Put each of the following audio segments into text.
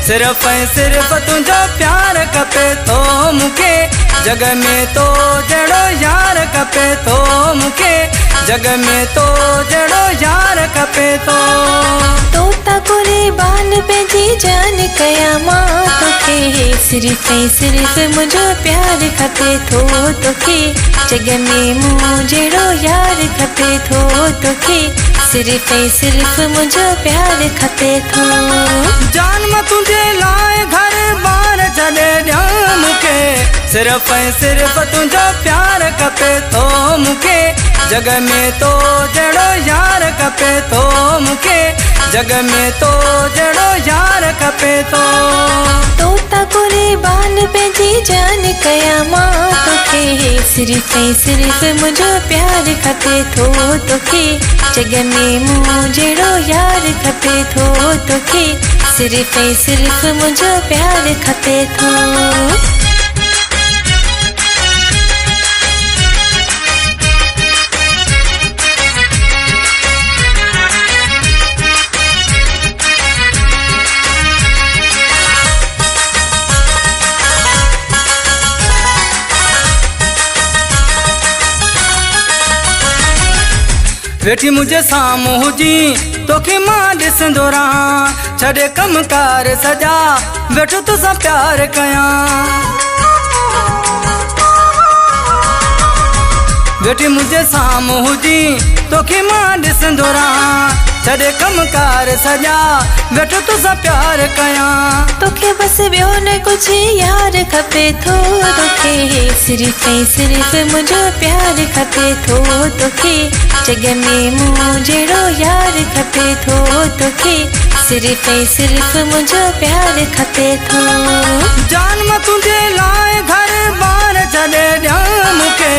सिर्फ ऐं सिर्फ तुझो प्यार खपे थो मूंखे जग में तो जड़ो यार खपे थो मूंखे जग में तो जड़ो यार खपे थो तोता कुर्बान पंहिंजी जान कया मां तोखे सिर्फ ऐं सिर्फ मुंहिंजो प्यार खपे थो तोखे जग में मूं जहिड़ो यार खपे थो तोखे सिर्फ ऐं सिर्फ मुंहिंजो प्यार खपे थो जान मां तुंहिंजे लाइ घर बार छॾे ॾियां मूंखे सिर्फ ऐं सिर्फ तुंहिंजो प्यार खपे थो मूंखे जग में तो जड़ो यार खपे थो मूंखे जग में तो जड़ो यार खपे थो तोता कुर्बान पंहिंजी जान कया मां तोखे सिर्फ ऐं सिर्फ मुंहिंजो प्यार खपे थो तोखे जग में मूं जहिड़ो यार खपे थो तोखे सिर्फ ऐं सिर्फ मुंहिंजो प्यार खपे थो वेठी मुझे साम्हूं हुजी तोखे मां ॾिसंदो रहां छॾे कमकार सॼा वेठो तोसां प्यार कयां वेठी मुझे साम्हूं हुजी तोखे मां ॾिसंदो रहां छॾे कमकार सॼा वेठो तोसां प्यार कयां तोखे बस ॿियो न कुझु यार खपे थो तोखे सिर्फ ऐं सिर्फ मुंहिंजो प्यार खपे थो तोखे जग में मूं जहिड़ो यार खपे थो तोखे सिर्फ ऐं सिर्फ मुंहिंजो प्यार खपे थो जान मां तुंहिंजे लाइ घर बार छॾे ॾियां मूंखे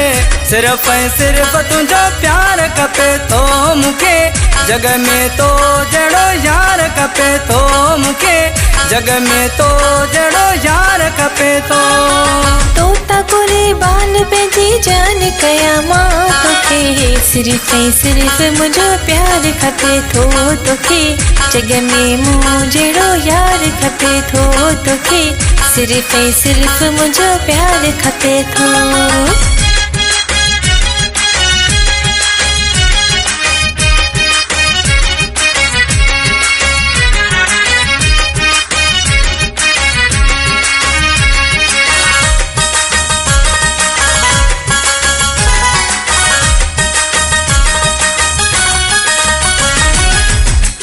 सिर्फ ऐं सिर्फ तुंहिंजो प्यार खपे थो मूंखे जग में तो जड़ो यार खपे थो मूंखे जग में तो जड़ो यार खपे थो तोता कुर्बान पंहिंजी जान कया मां तोखे सिर्फ ऐं सिर्फ मुंहिंजो प्यार खपे थो तोखे जग में मूं जहिड़ो यार खपे थो तोखे सिर्फ ऐं सिर्फ मुंहिंजो प्यार खपे थो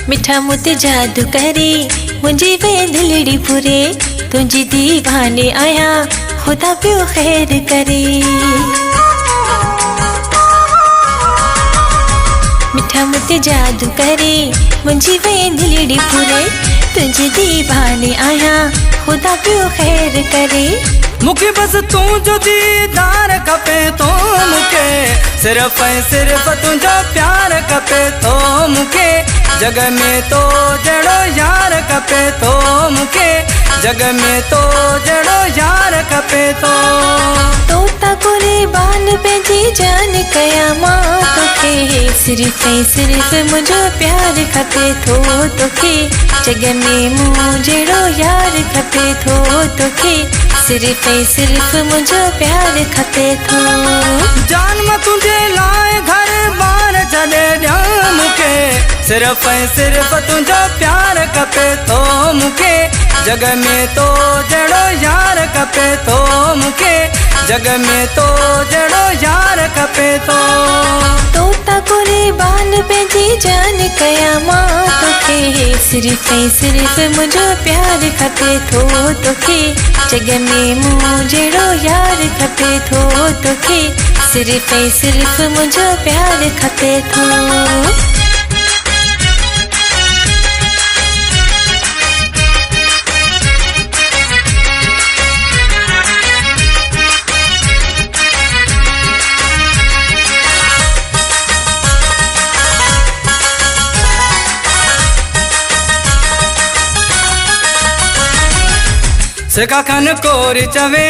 मिठा मुत जादू करे मुंहिंजी वेंदलड़ी पुरे तुंहिंजी दीवाने आया खुदा पियो ख़ैर करे मिठा मुत जादू करे मुंहिंजी वेंदलड़ी पुरे तुंहिंजी दीवाने आया खुदा पियो ख़ैर करे मूंखे बस तूं जो दीदार खपे थो मूंखे सिर्फ ऐं सिर्फ तुंहिंजो प्यार खपे थो मूंखे जग में तो जड़ो यार खपे थो मूंखे जग में तो जड़ो यार खपे थो तोता कुर्बान पंहिंजी जान कया मां तोखे सिर्फ ऐं सिर्फ मुंहिंजो प्यार खपे थो तोखे जग में मूं जहिड़ो यार खपे थो तोखे सिर्फ ऐं सिर्फ मुंहिंजो प्यार खपे थो जान मां तुंहिंजे लाइ घर बार छॾे ॾियां मूंखे सिर्फ ऐं सिर्फ तुंहिंजो प्यार खपे थो मूंखे जग में तो जड़ो यार खपे थो मूंखे जग में तो जड़ो यार खपे थो तोता कुर्बान पंहिंजी जान कया मां तोखे सिर्फ ऐं सिर्फ मुंहिंजो प्यार खपे थो तोखे जग में मूं जहिड़ो यार खपे थो तोखे सिर्फ ऐं सिर्फ मुंहिंजो प्यार खपे थो सिका खन कोरी चवे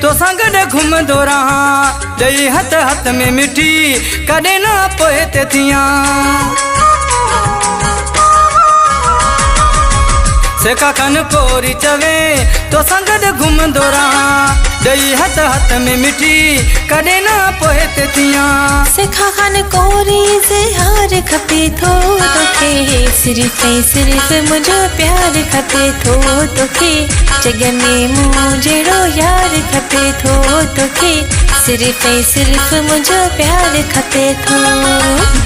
तो संगड घुमंदो रहां ॾेई हथ हथ में मिठी कॾहिं न पोइ ते थियां सेका खन कोरी चवे तो संगत घुमंदो रहां दई हथ हथ में मिठी कॾहिं न पोइ ते थियां सेखा खन कोरी ज़हार खपे थो तोखे सिर्फ़ ऐं सिर्फ़ मुंहिंजो प्यार खपे थो तोखे जग में मूं जहिड़ो यार खपे थो तोखे सिर्फ़ ऐं सिर्फ़ मुंहिंजो प्यार खपे थो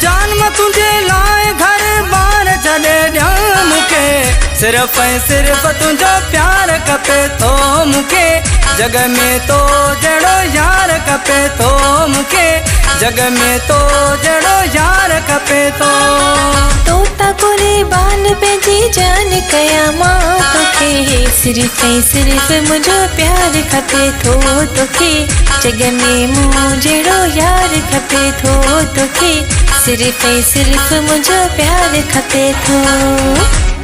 जान मां तुंहिंजे लाइ घर बार छॾे ॾियां मूंखे सिर्फ़ ऐं सिर्फ़ तुंहिंजो प्यार खपे थो मूंखे जग में तो जहिड़ो यार खपे थो मूंखे जग में तो जहिड़ो यार खपे थो तोता कुर्बान पंहिंजी जान कयां मां तोखे सिर्फ़ ऐं सिर्फ़ मुंहिंजो प्यार खपे थो तोखे जग में मूं जहिड़ो यार खपे थो तोखे सिर्फ़ ऐं सिर्फ़ मुंहिंजो प्यार खपे थो।